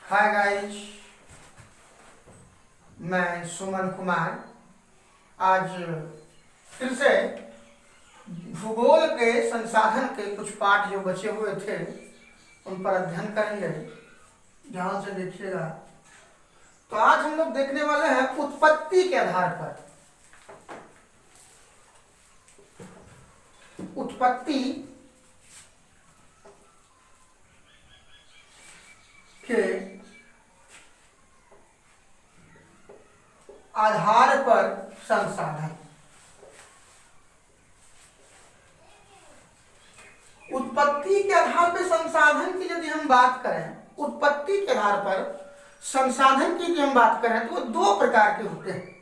Hi guys, मैं सुमन कुमार आज फिर से भूगोल के संसाधन के कुछ पाठ जो बचे हुए थे उन पर अध्ययन करेंगे। ध्यान से देखिएगा। तो आज हम लोग देखने वाले हैं उत्पत्ति के आधार पर। उत्पत्ति के आधार पर संसाधन। उत्पत्ति के आधार पर संसाधन की यदि हम बात करें, उत्पत्ति के आधार पर संसाधन की यदि हम बात करें तो वो दो प्रकार के होते हैं।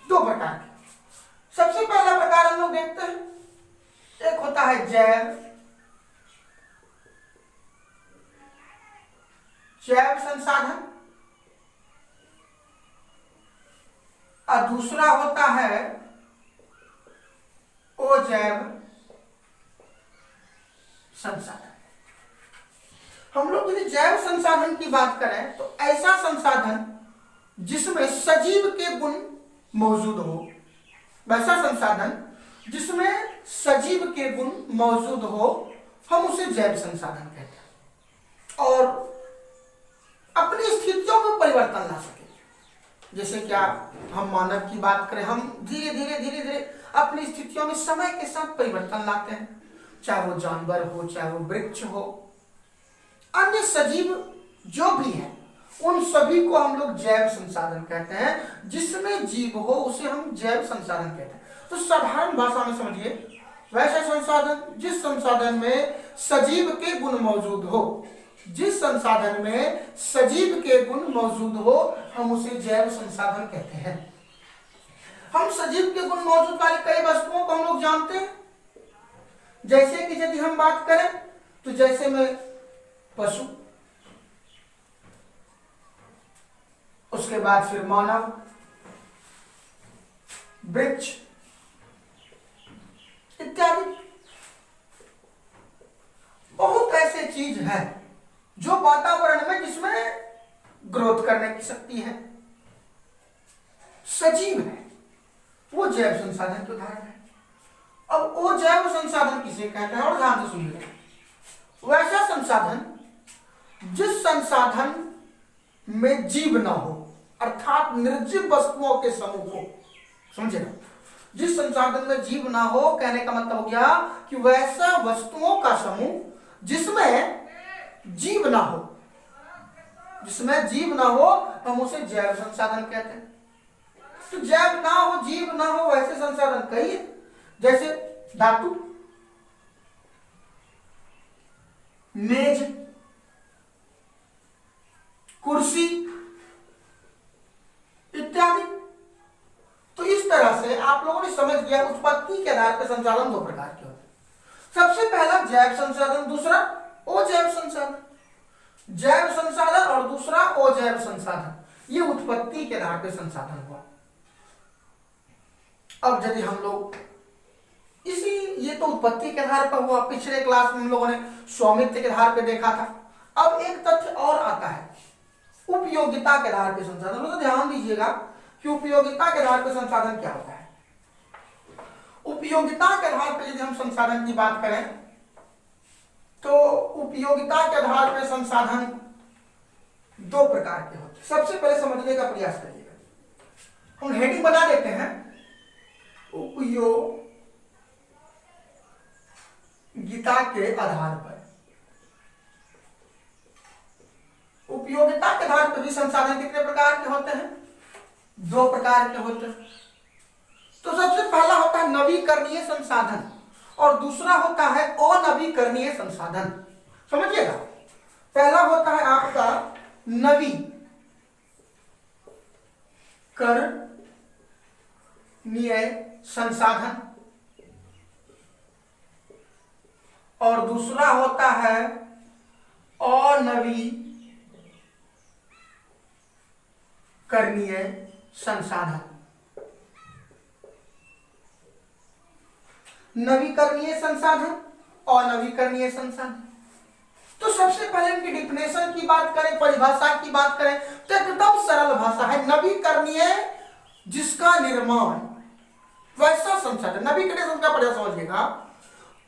दो प्रकार के। सबसे पहला प्रकार हम लोग देखते हैं, एक होता है जैव संसाधन और दूसरा होता है अजैव संसाधन। हम लोग यदि जैव संसाधन की बात करें तो ऐसा संसाधन जिसमें सजीव के गुण मौजूद हो, वैसा संसाधन जिसमें सजीव के गुण मौजूद हो, हम उसे जैव संसाधन कहते हैं और अपनी स्थितियों में परिवर्तन ला सके। जैसे क्या हम मानव की बात करें, हम धीरे धीरे अपनी स्थितियों में समय के साथ परिवर्तन लाते हैं, चाहे वो जानवर हो, चाहे वो वृक्ष हो, अन्य सजीव जो भी है, उन सभी को हम लोग जैव संसाधन कहते हैं। जिसमें जीव हो उसे हम जैव संसाधन कहते हैं। तो साधारण भाषा में समझिए, वैसा संसाधन जिस संसाधन में सजीव के गुण मौजूद हो, जिस संसाधन में सजीव के गुण मौजूद हो, हम उसे जैव संसाधन कहते हैं। हम सजीव के गुण मौजूद वाली कई वस्तुओं को हम लोग जानते हैं। जैसे कि यदि हम बात करें तो जैसे में पशु, उसके बाद फिर मानव, वृक्ष इत्यादि। बहुत ऐसे चीज है जो वातावरण में जिसमें ग्रोथ करने की शक्ति है, सजीव है, वो जैव संसाधन के उदाहरण है। अब वो जैव संसाधन किसे कहते हैं, और ध्यान से सुनिए। वैसा संसाधन जिस संसाधन में जीव ना हो, अर्थात निर्जीव वस्तुओं के समूह को, समझे ना। जिस संसाधन में जीव ना हो, कहने का मतलब हो गया कि वैसा वस्तुओं का समूह जिसमें जीव ना हो, जिसमें जीव ना हो, हम उसे जैव संसाधन कहते हैं। तो जैव ना हो, जीव ना हो, वैसे संसाधन कई है। जैसे धातु, मेज, कुर्सी इत्यादि। तो इस तरह से आप लोगों ने समझ गया उत्पत्ति के आधार पर संसाधन दो प्रकार के होते हैं। सबसे पहला जैव संसाधन, दूसरा अजैव संसाधन। जैव संसाधन और दूसरा अजैव संसाधन, ये उत्पत्ति के आधार पर संसाधन हुआ। अब यदि हम लोग ये तो उत्पत्ति के आधार पर हुआ। पिछले क्लास में हम लोगों ने स्वामित्व के आधार पर देखा था। अब एक तथ्य और आता है, उपयोगिता के आधार पर संसाधन। तो ध्यान दीजिएगा कि उपयोगिता के आधार पर संसाधन क्या होता है। उपयोगिता के आधार पर यदि हम संसाधन की बात करें तो उपयोगिता के आधार पर संसाधन दो प्रकार के होते हैं। सबसे पहले समझने का प्रयास करिएगा। हम हेडिंग बना देते हैं, उपयोगिता के आधार पर। उपयोगिता के आधार पर भी संसाधन कितने प्रकार के होते हैं? दो प्रकार के होते हैं। तो सबसे पहला होता है नवीकरणीय संसाधन और दूसरा होता है अनवीकरणीय संसाधन। समझिएगा, पहला होता है आपका नवीकरणीय संसाधन और दूसरा होता है अनवीकरणीय संसाधन। नवीकरणीय संसाधन, अनवीकरणीय संसाधन। तो सबसे सबसे पहले इनकी डिफिनेशन की बात करें, परिभाषा की बात करें तो एकदम सरल भाषा है। नवीकरणीय जिसका निर्माण वैसा संसाधन, नवीकरण का प्रयास समझिएगा,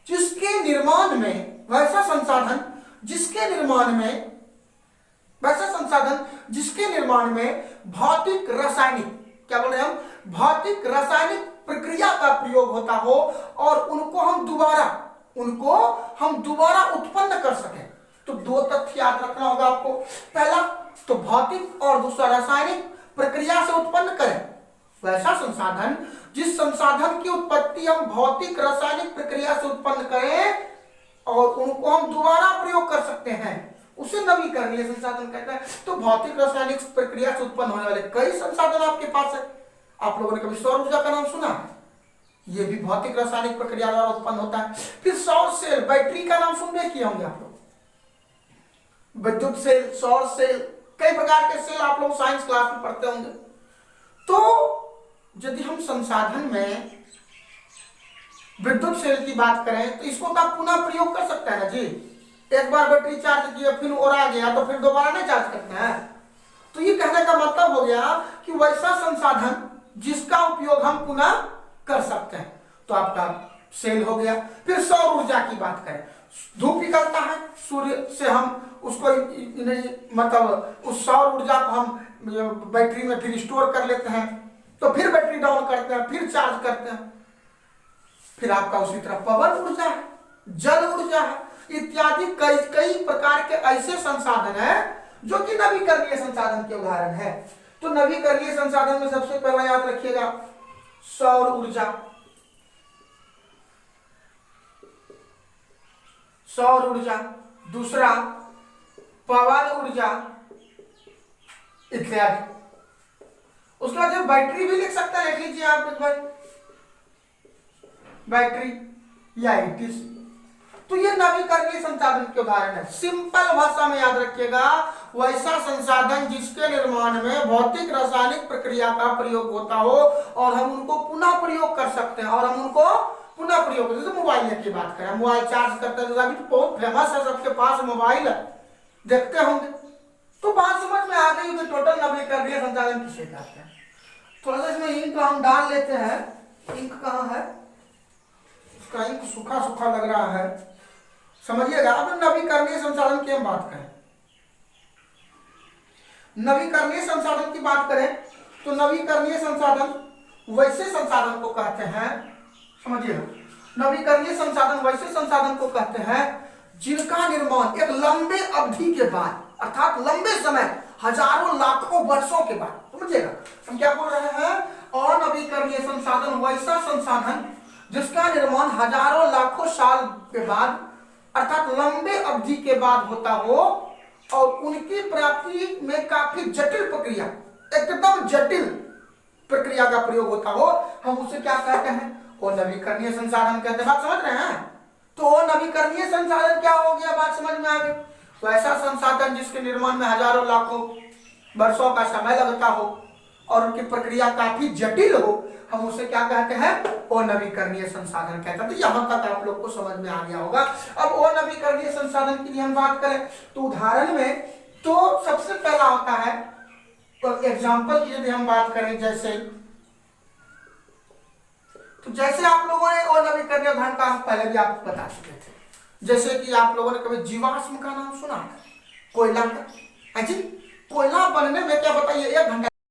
जिसके निर्माण में वैसा संसाधन, जिसके निर्माण में वैसा संसाधन जिसके निर्माण में भौतिक रासायनिक, क्या बोल रहे हैं हम, भौतिक रासायनिक प्रक्रिया का प्रयोग होता हो और उनको हम दोबारा उत्पन्न कर सकें। तो दो तथ्य याद रखना होगा आपको, पहला तो भौतिक और दूसरा रासायनिक प्रक्रिया से उत्पन्न करें वैसा संसाधन जिस संसाधन की उत्पत्ति हम भौतिक रासायनिक प्रक्रिया से उत्पन्न करें और उनको हम दोबारा प्रयोग कर सकते हैं, उसे नवीकरणीय संसाधन कहते हैं। तो भौतिक रासायनिक प्रक्रिया से उत्पन्न होने वाले कई संसाधन आपके पास है। आप लोगों ने कभी सौर ऊर्जा का नाम सुना है? यह भी भौतिक रासायनिक प्रक्रिया द्वारा उत्पन्न होता है। फिर सौर सेल, बैटरी का नाम सुनने किए होंगे आप लोग, विद्युत सेल, सौर सेल, कई प्रकार के सेल आप लोग साइंस क्लास में पढ़ते होंगे। तो यदि हम संसाधन में विद्युत सेल की बात करें तो इसको तो आप पुनः प्रयोग कर सकते हैं ना जी। एक बार बैटरी चार्ज किया फिर और आ गया तो फिर दोबारा नहीं चार्ज करते हैं। तो ये कहने का मतलब हो गया कि वैसा संसाधन जिसका उपयोग हम पुनः कर सकते हैं, तो आपका सेल हो गया। फिर सौर ऊर्जा की बात करें, धूप निकलता है सूर्य से, हम उसको मतलब उस सौर ऊर्जा को हम बैटरी में फिर स्टोर कर लेते हैं, तो फिर बैटरी डाउन करते हैं, फिर चार्ज करते हैं। फिर आपका उसी तरह पवन ऊर्जा है, जल ऊर्जा है, इत्यादि कई प्रकार के ऐसे संसाधन हैं जो कि नवीकरणीय संसाधन के उदाहरण है। तो नवीकरणीय संसाधन में सबसे पहला याद रखिएगा सौर ऊर्जा, सौर ऊर्जा, दूसरा पवन ऊर्जा इत्यादि। उसके बाद बैटरी भी लिख सकते हैं, लिख लीजिए आप एक बार, बैटरी या इटिस। तो ये नवीकरणीय संसाधन के उदाहरण है। सिंपल भाषा में याद रखिएगा, वैसा संसाधन जिसके निर्माण में भौतिक रासायनिक प्रक्रिया का प्रयोग होता हो और हम उनको पुनः प्रयोग कर सकते हैं, और हम उनको पुनः प्रयोग, जैसे मोबाइल की बात करें, मोबाइल चार्ज करते हैं, अभी तो बहुत फेमस है, सबके पास मोबाइल है, देखते होंगे। तो बात समझ में आ गई कि टोटल नवीकरणीय संसाधन किसे कहते हैं। थोड़ा सा इसमें इंक हम डाल लेते हैं, इंक कहाँ है, उसका इंक सूखा सूखा लग रहा है, समझिएगा। अब नवीकरणीय संसाधन की हम बात करें, नवीकरणीय संसाधन की बात करें तो नवीकरणीय संसाधन वैसे संसाधन को कहते हैं, समझिएगा, नवीकरणीय संसाधन वैसे संसाधन को कहते हैं जिनका निर्माण एक लंबे अवधि के बाद, अर्थात लंबे समय, हजारों लाखों वर्षों के बाद, समझिएगा हम क्या बोल रहे हैं, अनवीकरणीय संसाधन वैसा संसाधन जिसका निर्माण हजारों लाखों साल के बाद, अर्थात लंबे अवधि के बाद होता हो और उनकी प्राप्ति में काफी जटिल प्रक्रिया, एकदम जटिल प्रक्रिया का प्रयोग होता हो, हम उसे क्या कहते हैं, वो नवीकरणीय संसाधन कहते हैं। बात समझ रहे हैं? तो नवीकरणीय संसाधन क्या हो गया, बात समझ में आ गई। तो ऐसा संसाधन जिसके निर्माण में हजारों लाखों वर्षों का समय लगता हो और उनकी प्रक्रिया काफी जटिल हो, हम उसे क्या कहते हैं, अनवीकरणीय संसाधन कहते हैं। तो यहां तक आप लोग को समझ में आ गया होगा। अब अनवीकरणीय संसाधन की हम बात करें तो उदाहरण में तो सबसे पहला होता है, तो एग्जाम्पल की यदि हम बात करें, जैसे आप लोगों ने अनवीकरणीय उदाहरण का पहले भी आपको बता चुके थे, जैसे कि आप लोगों ने कभी जीवाश्म का नाम सुना है, कोयला का। कोयला बनने में क्या बताइए, 1 घंटा